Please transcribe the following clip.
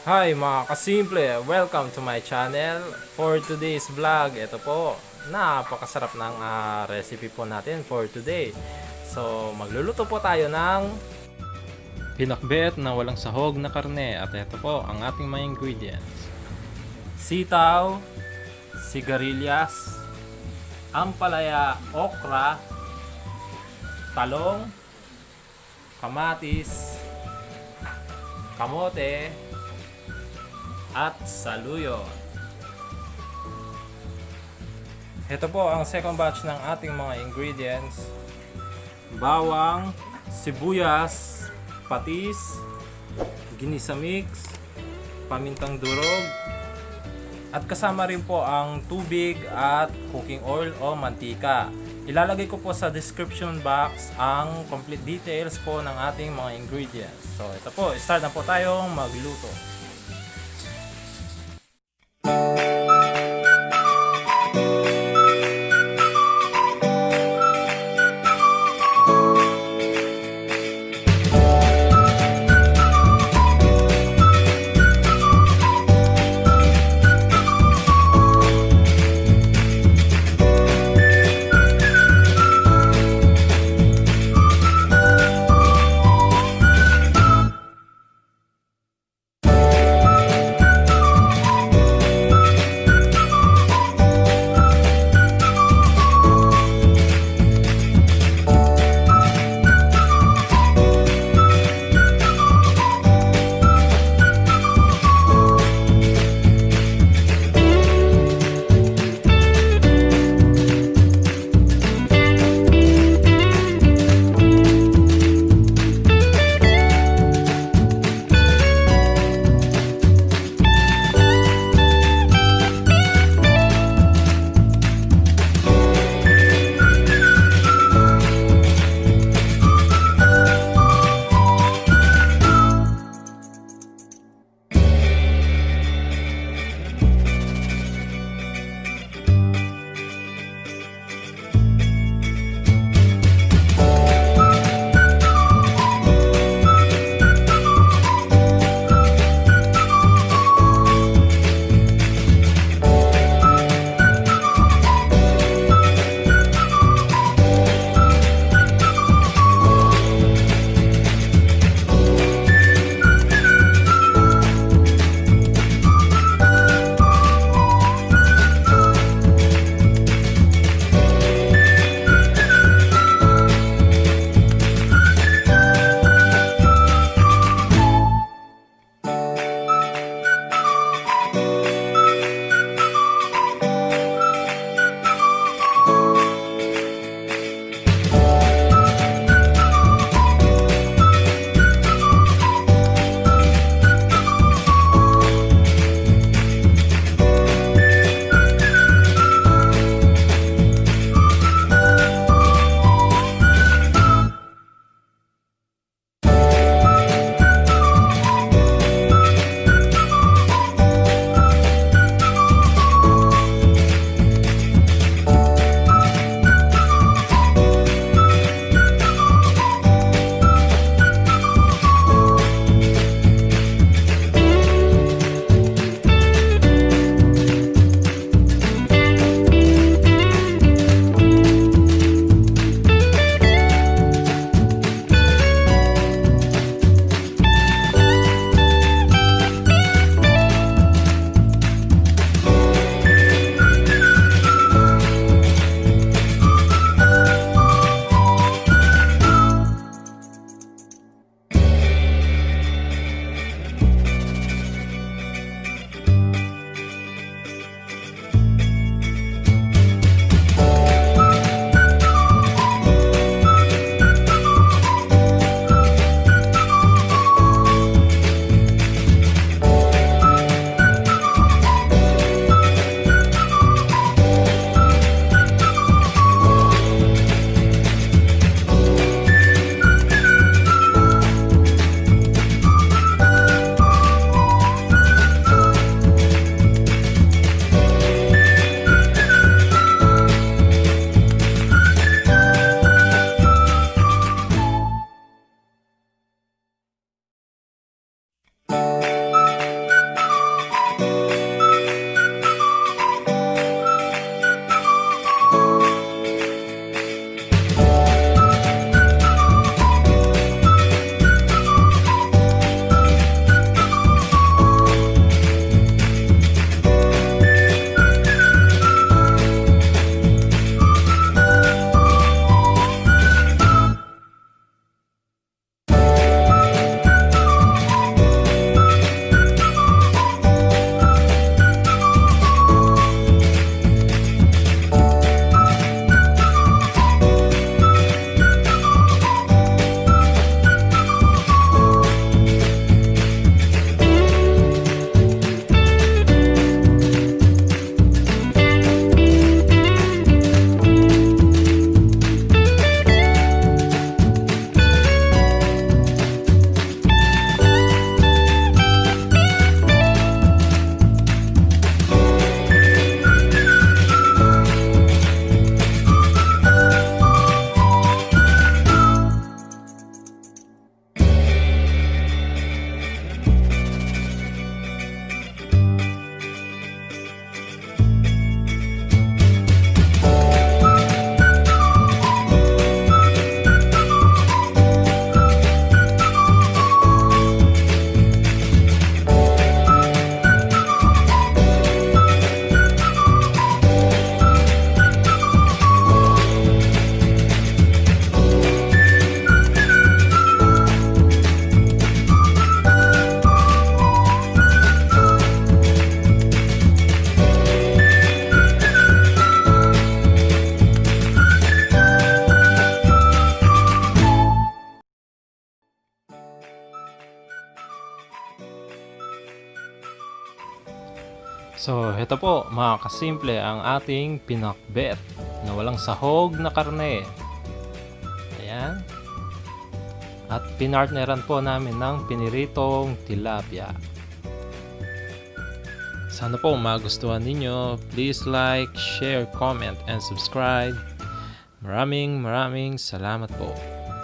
Hi mga kasimple! Welcome to my channel. For today's vlog, ito po, napakasarap ng recipe po natin for today. So, magluluto po tayo ng pinakbet na walang sahog na karne. At ito po ang ating mga ingredients. Sitaw, sigarilyas, ampalaya, okra, talong, kamatis, kamote, at saluyot. Ito po ang second batch ng ating mga ingredients. Bawang, sibuyas, patis, ginisa mix, pamintang durog, at kasama rin po ang tubig at cooking oil o mantika. Ilalagay ko po sa description box ang complete details po ng ating mga ingredients. So ito po, start na po tayong magluto. So, ito po mga kasimple ang ating pinakbet na walang sahog na karne. Ayan. At pinartneran po namin ng piniritong tilapia. Sana po magustuhan ninyo. Please like, share, comment, and subscribe. Maraming salamat po.